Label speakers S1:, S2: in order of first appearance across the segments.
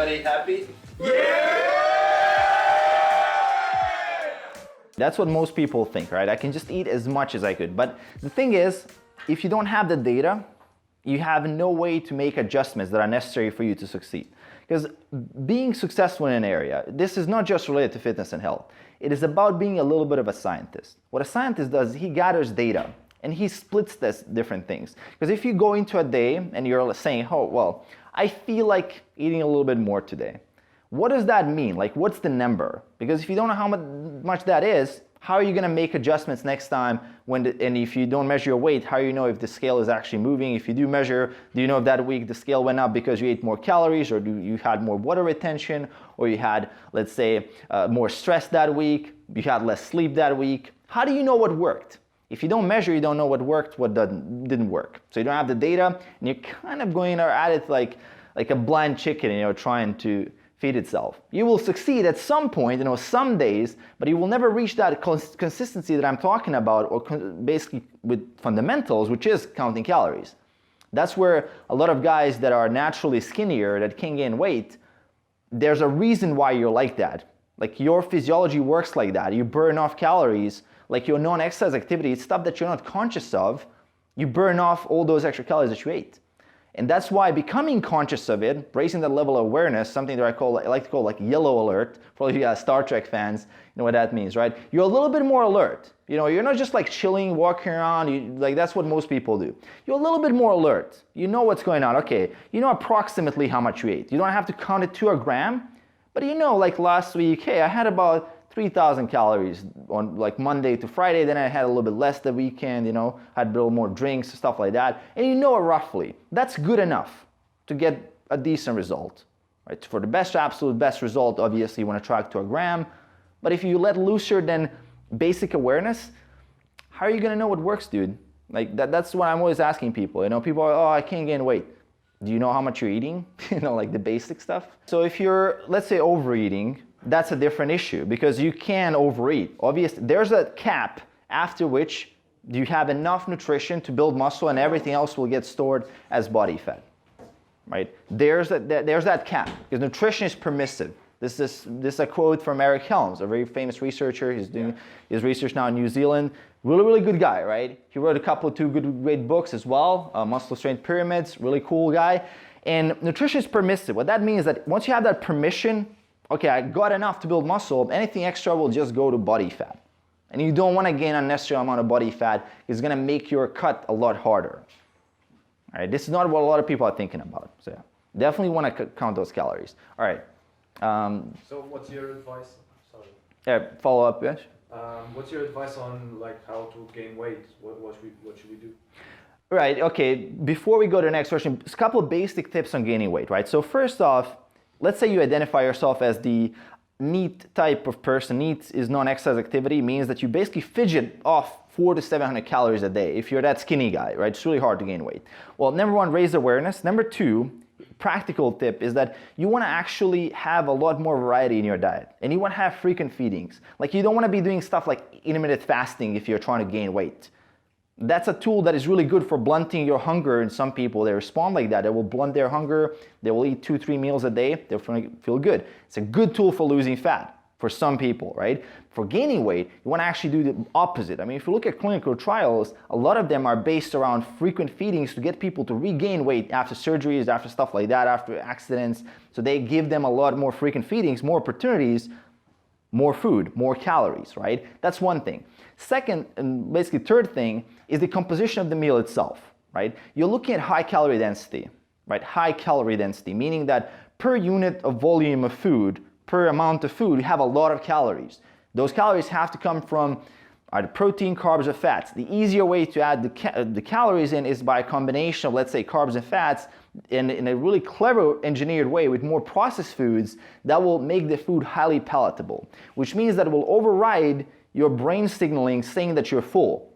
S1: Everybody happy?
S2: That's what most people think, right? I can just eat as much as I could. But the thing is, if you don't have the data, you have no way to make adjustments that are necessary for you to succeed. Because being successful in an area, this is not just related to fitness and health. It is about being a little bit of a scientist. What a scientist does, he gathers data and he splits this different things. Because if you go into a day and you're saying, oh, well, I feel like eating a little bit more today. What does that mean? Like, what's the number? Because if you don't know how much that is, how are you going to make adjustments next time? And if you don't measure your weight, how do you know if the scale is actually moving? If you do measure, do you know if that week the scale went up because you ate more calories, or you had more water retention, or you had, let's say, more stress that week, you had less sleep that week? How do you know what worked? If you don't measure, you don't know what worked, what didn't work. So you don't have the data, and you're kind of going at it like a blind chicken, trying to feed itself. You will succeed at some point, some days, but you will never reach that consistency that I'm talking about, or basically with fundamentals, which is counting calories. That's where a lot of guys that are naturally skinnier, that can gain weight, there's a reason why you're like that. Like, your physiology works like that. You burn off calories, like your non-exercise activity, it's stuff that you're not conscious of. You burn off all those extra calories that you ate. And that's why becoming conscious of it, raising that level of awareness, something that I like to call like yellow alert, for all you Star Trek fans, you know what that means, right? You're a little bit more alert. You're not just like chilling, walking around, that's what most people do. You're a little bit more alert. You know what's going on. Okay, you know approximately how much you ate. You don't have to count it to a gram, but like last week, hey, I had about 3,000 calories on like Monday to Friday, then I had a little bit less the weekend, had a little more drinks, stuff like that, and you know it roughly. That's good enough to get a decent result, right? For the absolute best result, obviously you want to track to a gram, but if you let looser than basic awareness, how are you going to know what works, dude? Like that's what I'm always asking people. People are, oh, I can't gain weight. Do you know how much you're eating? Like the basic stuff. So if you're, let's say, overeating, that's a different issue, because you can overeat. Obviously, there's a cap after which you have enough nutrition to build muscle and everything else will get stored as body fat, right? There's that cap, because nutrition is permissive. This is a quote from Eric Helms, a very famous researcher. He's doing his research now in New Zealand. Really, really good guy, right? He wrote two great books as well, Muscle Strength Pyramids, really cool guy. And nutrition is permissive. What that means is that once you have that permission, okay, I got enough to build muscle, anything extra will just go to body fat. And you don't want to gain unnecessary amount of body fat. It's going to make your cut a lot harder. All right, this is not what a lot of people are thinking about. So yeah, definitely want to count those calories. All right.
S3: So what's your advice? Sorry.
S2: Yeah, follow up, yes?
S3: What's your advice on like how to gain weight? What should we do?
S2: Right, okay, before we go to the next question, a couple of basic tips on gaining weight, right? So first off, let's say you identify yourself as the NEAT type of person. NEAT is non-exercise activity, means that you basically fidget off 400 to 700 calories a day if you're that skinny guy, right? It's really hard to gain weight. Well, number one, raise awareness. Number two, practical tip is that you want to actually have a lot more variety in your diet, and you want to have frequent feedings. Like, you don't want to be doing stuff like intermittent fasting if you're trying to gain weight. That's a tool that is really good for blunting your hunger, and some people, they respond like that. They will blunt their hunger, they will eat 2-3 meals a day, they'll feel good. It's a good tool for losing fat for some people, right? For gaining weight, you want to actually do the opposite. I mean, if you look at clinical trials, a lot of them are based around frequent feedings to get people to regain weight after surgeries, after stuff like that, after accidents. So they give them a lot more frequent feedings, more opportunities, more food, more calories, right? That's one thing. Second, and basically third thing, is the composition of the meal itself, right? You're looking at high calorie density, right? High calorie density, meaning that per unit of volume of food, per amount of food, you have a lot of calories. Those calories have to come from either protein, carbs, or fats. The easier way to add the calories in is by a combination of, let's say, carbs and fats in a really clever engineered way with more processed foods that will make the food highly palatable, which means that it will override your brain signaling saying that you're full,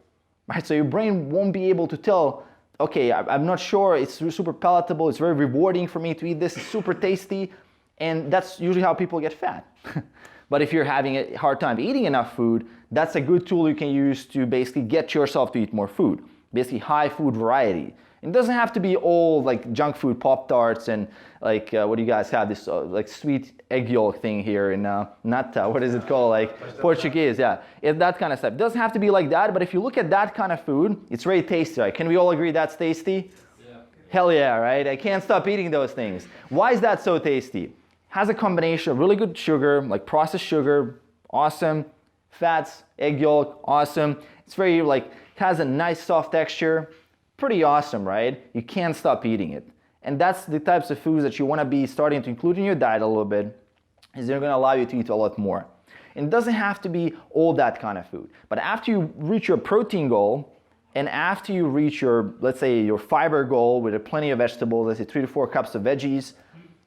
S2: right? So your brain won't be able to tell, okay, I'm not sure, it's super palatable, it's very rewarding for me to eat this, it's super tasty, and that's usually how people get fat. But if you're having a hard time eating enough food, that's a good tool you can use to basically get yourself to eat more food. basically high food variety. It doesn't have to be all like junk food, Pop-Tarts, and like what do you guys have, this like sweet egg yolk thing here in nata, what is it called, like Portuguese, yeah, that kind of stuff. It doesn't have to be like that, but if you look at that kind of food, it's very tasty, right? Can we all agree that's tasty? Yeah. Hell yeah, right? I can't stop eating those things. Why is that so tasty? Has a combination of really good sugar, like processed sugar, awesome, fats, egg yolk, awesome. It's very like, has a nice soft texture. Pretty awesome, right? You can't stop eating it. And that's the types of foods that you want to be starting to include in your diet a little bit, is they're going to allow you to eat a lot more. And it doesn't have to be all that kind of food. But after you reach your protein goal, and after you reach your, let's say, your fiber goal with plenty of vegetables, let's say 3 to 4 cups of veggies,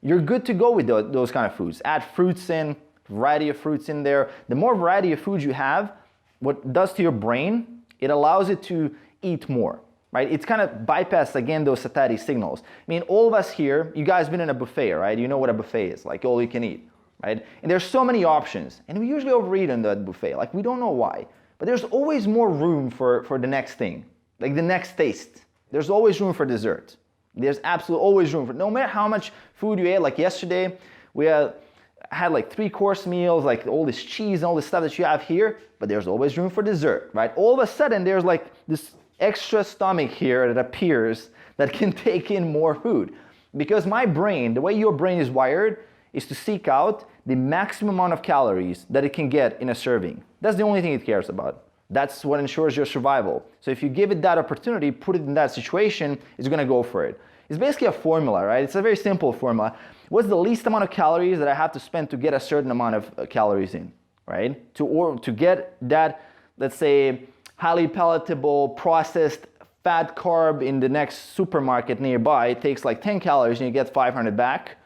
S2: you're good to go with those kind of foods. Add fruits in, variety of fruits in there. The more variety of foods you have, what it does to your brain, it allows it to eat more. Right? It's kind of bypass again those satiety signals. I mean, all of us here, you guys been in a buffet, right? You know what a buffet is, like all you can eat, right? And there's so many options, and we usually overeat in that buffet. Like we don't know why, but there's always more room for the next thing, like the next taste. There's always room for dessert. There's absolutely always room for, no matter how much food you ate. Like yesterday, we had like 3-course meals, like all this cheese and all this stuff that you have here, but there's always room for dessert, right? All of a sudden, there's like this extra stomach here that appears that can take in more food. Because my brain, the way your brain is wired, is to seek out the maximum amount of calories that it can get in a serving. That's the only thing it cares about. That's what ensures your survival. So if you give it that opportunity, put it in that situation, it's going to go for it. It's basically a formula, right? It's a very simple formula. What's the least amount of calories that I have to spend to get a certain amount of calories in, right? To get that, let's say, highly palatable, processed fat carb in the next supermarket nearby, it takes like 10 calories and you get 500 back.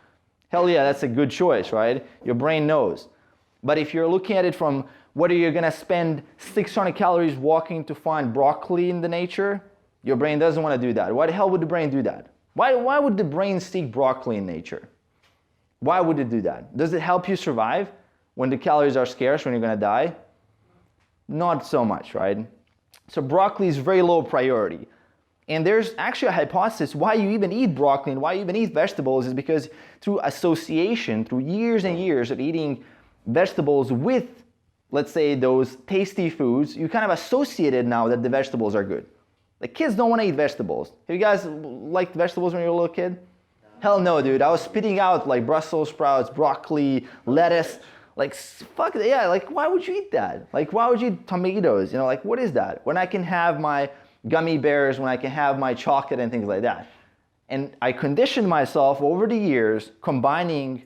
S2: Hell yeah, that's a good choice, right? Your brain knows. But if you're looking at it from whether you're gonna spend 600 calories walking to find broccoli in the nature, your brain doesn't wanna do that. Why the hell would the brain do that? Why would the brain seek broccoli in nature? Why would it do that? Does it help you survive when the calories are scarce, when you're gonna die? Not so much, right? So broccoli is very low priority. And there's actually a hypothesis why you even eat broccoli and why you even eat vegetables is because through association, through years and years of eating vegetables with, let's say, those tasty foods, you kind of associated now that the vegetables are good. The kids don't want to eat vegetables. Have you guys liked vegetables when you were a little kid? No. Hell no, dude. I was spitting out like Brussels sprouts, broccoli, lettuce. Like, fuck, yeah, like, why would you eat that? Like, why would you eat tomatoes? You know, like, what is that? When I can have my gummy bears, when I can have my chocolate and things like that. And I conditioned myself over the years combining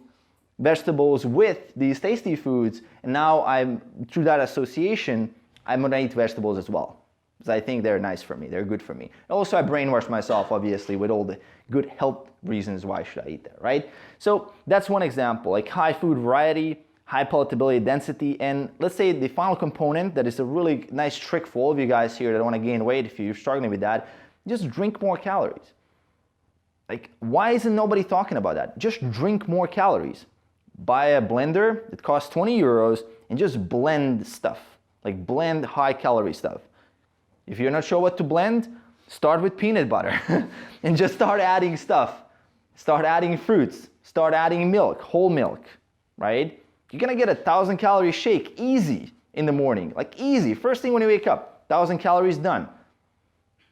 S2: vegetables with these tasty foods, and now through that association, I'm gonna eat vegetables as well. Because I think they're nice for me, they're good for me. Also, I brainwashed myself, obviously, with all the good health reasons why should I eat that, right? So that's one example, like high food variety, high palatability density, and let's say the final component that is a really nice trick for all of you guys here that want to gain weight, if you're struggling with that, just drink more calories. Like, why isn't nobody talking about that? Just drink more calories. Buy a blender, it costs 20 euros, and just blend stuff. Like blend high calorie stuff. If you're not sure what to blend, start with peanut butter and just start adding stuff. Start adding fruits, start adding milk, whole milk, right? You're gonna get 1,000 calorie shake easy in the morning, like easy. First thing when you wake up, 1,000 calories done.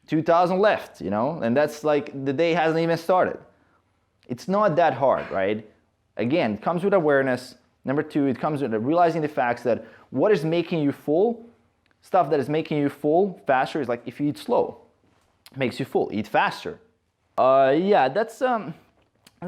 S2: 2,000 left, you know, and that's like the day hasn't even started. It's not that hard, right? Again, it comes with awareness. Number 2, it comes with realizing the facts that what is making you full, stuff that is making you full faster is like if you eat slow, it makes you full. Eat faster. Yeah, that's a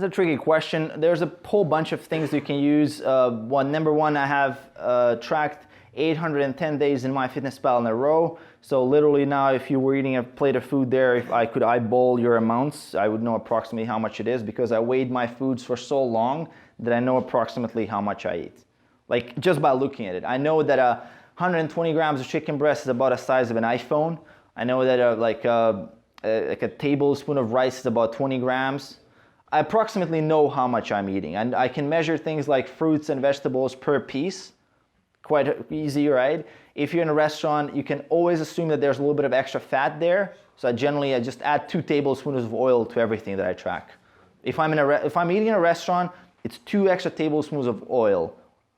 S2: tricky question. There's a whole bunch of things you can use. Number one, I have tracked 810 days in MyFitnessPal in a row. So literally now, if you were eating a plate of food there, if I could eyeball your amounts, I would know approximately how much it is because I weighed my foods for so long that I know approximately how much I eat. Like just by looking at it. I know that 120 grams of chicken breast is about the size of an iPhone. I know that like a tablespoon of rice is about 20 grams. I approximately know how much I'm eating, and I can measure things like fruits and vegetables per piece quite easy, right? If you're in a restaurant, you can always assume that there's a little bit of extra fat there. So I just add 2 tablespoons of oil to everything that I track. If I'm eating in a restaurant, it's 2 extra tablespoons of oil.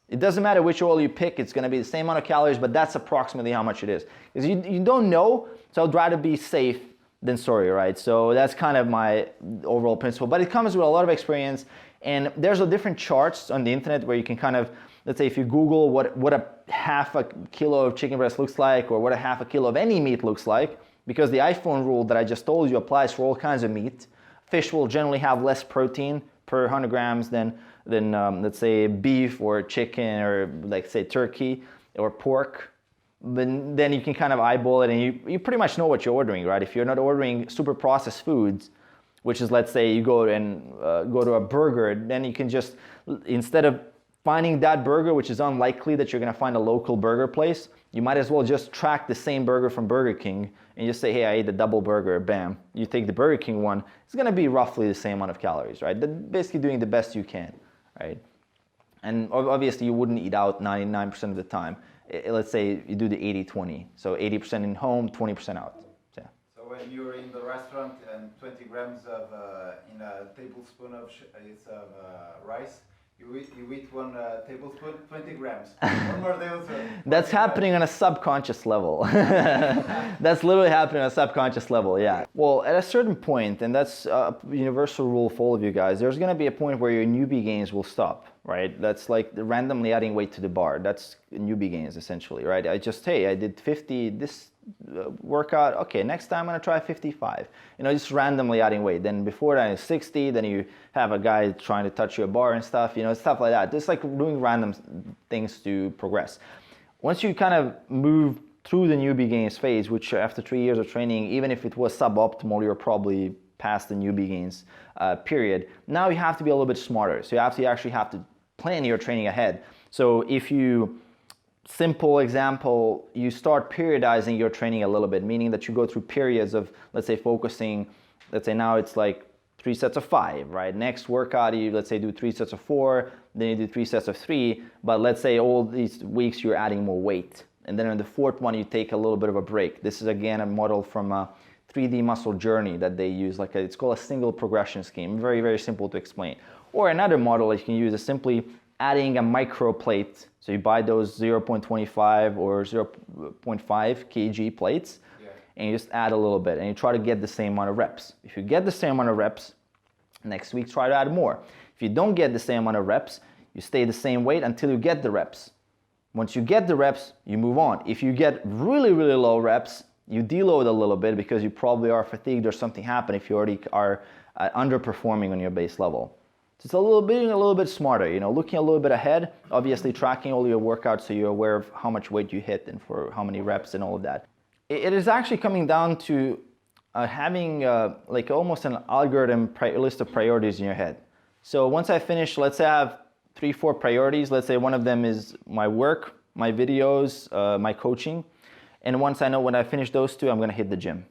S2: It doesn't matter which oil you pick, it's gonna be the same amount of calories, but that's approximately how much it is. Because you don't know, so I'd rather be safe than sorry, right? So that's kind of my overall principle, but it comes with a lot of experience, and there's different charts on the internet where you can kind of, let's say if you Google what a half a kilo of chicken breast looks like, or what a half a kilo of any meat looks like, because the iPhone rule that I just told you applies for all kinds of meat. Fish will generally have less protein per 100 grams than let's say beef or chicken or like say turkey or pork. Then you can kind of eyeball it, and you pretty much know what you're ordering, right? If you're not ordering super processed foods, which is, let's say you go to a burger, then you can just, instead of finding that burger, which is unlikely that you're gonna find a local burger place, you might as well just track the same burger from Burger King and just say, hey, I ate the double burger, bam. You take the Burger King one, it's gonna be roughly the same amount of calories, right? Basically doing the best you can, right? And obviously you wouldn't eat out 99% of the time. Let's say you do the 80-20, so 80% in home, 20% out. So
S1: when you're in the restaurant and 20 grams of in a tablespoon of rice, you eat 1 tablespoon, 20 grams. One more tablespoon.
S2: That's happening on a subconscious level. That's literally happening on a subconscious level, yeah. Well, at a certain point, and that's a universal rule for all of you guys, there's gonna be a point where your newbie gains will stop, right? That's like randomly adding weight to the bar. That's newbie gains essentially, right? I did 50 this workout, okay, next time I'm gonna try 55. Just randomly adding weight. Then before that is 60, then you have a guy trying to touch your bar and stuff, stuff like that. Just like doing random things to progress. Once you kind of move through the newbie gains phase, which after 3 years of training, even if it was suboptimal, you're probably past the newbie gains period. Now you have to be a little bit smarter. So you actually have to plan your training ahead. So if you, simple example, you start periodizing your training a little bit, meaning that you go through periods of, let's say, focusing, let's say now it's like 3 sets of 5, right? Next workout, you, let's say, do 3 sets of 4, then you do 3 sets of 3, but let's say all these weeks you're adding more weight. And then on the 4th one, you take a little bit of a break. This is again a model from a 3D muscle journey that they use, it's called a single progression scheme. Very, very simple to explain. Or another model that you can use is simply adding a micro plate. So you buy those 0.25 or 0.5 kg plates, and you just add a little bit, and you try to get the same amount of reps. If you get the same amount of reps, next week try to add more. If you don't get the same amount of reps, you stay the same weight until you get the reps. Once you get the reps, you move on. If you get really, really low reps, you deload a little bit because you probably are fatigued or something happened if you already are underperforming on your base level. So it's being a little bit smarter, looking a little bit ahead, obviously tracking all your workouts so you're aware of how much weight you hit and for how many reps and all of that. It is actually coming down to having like almost an algorithm list of priorities in your head. So once I finish, let's say I have 3-4 priorities. Let's say one of them is my work, my videos, my coaching. And once I know when I finish those 2, I'm gonna hit the gym,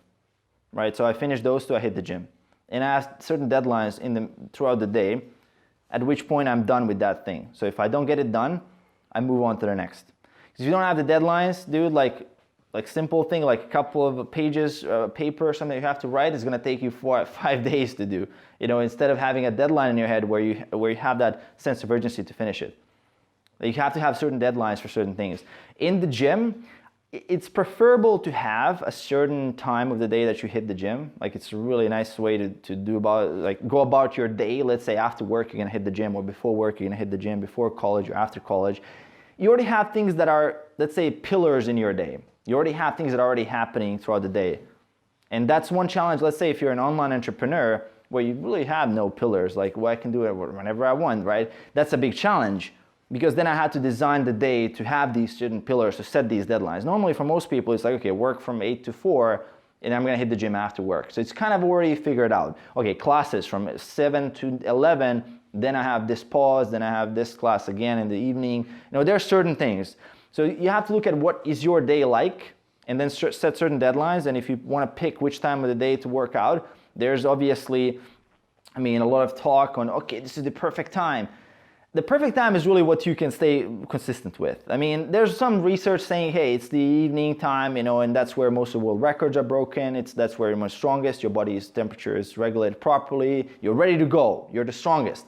S2: right? So I finish those 2, I hit the gym. And I have certain deadlines throughout the day, at which point I'm done with that thing. So if I don't get it done, I move on to the next. Because if you don't have the deadlines, dude, like simple thing, like a couple of pages, paper or something you have to write is gonna take you 5 days to do. Instead of having a deadline in your head where you have that sense of urgency to finish it. You have to have certain deadlines for certain things. In the gym, it's preferable to have a certain time of the day that you hit the gym. It's a really nice way to go about your day. Let's say after work you're gonna hit the gym, or before work you're gonna hit the gym, before college or after college. You already have things that are, let's say, pillars in your day. You already have things that are already happening throughout the day. And that's one challenge, let's say if you're an online entrepreneur where you really have no pillars, I can do it whenever I want, right? That's a big challenge. Because then I had to design the day to have these certain pillars, to set these deadlines. Normally for most people, it's like, okay, work from 8 to 4, and I'm gonna hit the gym after work. So it's kind of already figured out. Okay, classes from 7 to 11, then I have this pause, then I have this class again in the evening. There are certain things. So you have to look at what is your day like, and then set certain deadlines. And if you wanna pick which time of the day to work out, there's obviously, a lot of talk on, okay, this is the perfect time. The perfect time is really what you can stay consistent with. I mean, there's some research saying, hey, it's the evening time, you know, and that's where most of the world records are broken. That's where you're most strongest. Your body's temperature is regulated properly. You're ready to go. You're the strongest.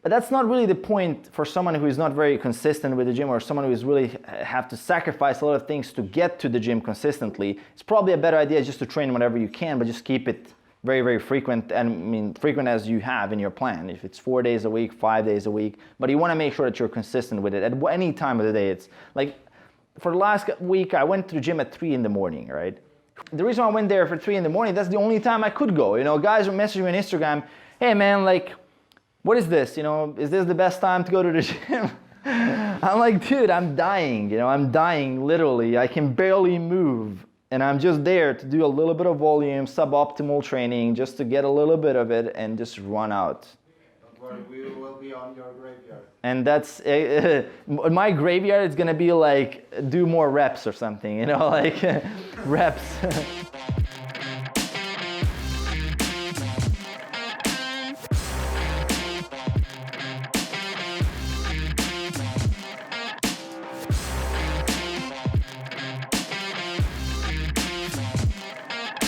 S2: But that's not really the point for someone who is not very consistent with the gym, or someone who is really have to sacrifice a lot of things to get to the gym consistently. It's probably a better idea just to train whenever you can, but just keep it very, very frequent, and I mean frequent as you have in your plan. If it's 4 days a week, 5 days a week, but you want to make sure that you're consistent with it at any time of the day. It's like for the last week, I went to the gym at 3 in the morning, right? The reason I went there for 3 in the morning, that's the only time I could go. You know, guys would message me on Instagram, hey man, like, what is this? You know, is this the best time to go to the gym? I'm like, dude, I'm dying. You know, I'm dying literally. I can barely move. And I'm just there to do a little bit of volume, suboptimal training, just to get a little bit of it and just run out.
S1: Don't worry, we will be on your graveyard.
S2: And that's, my graveyard is gonna be like, do more reps or something, you know, like reps.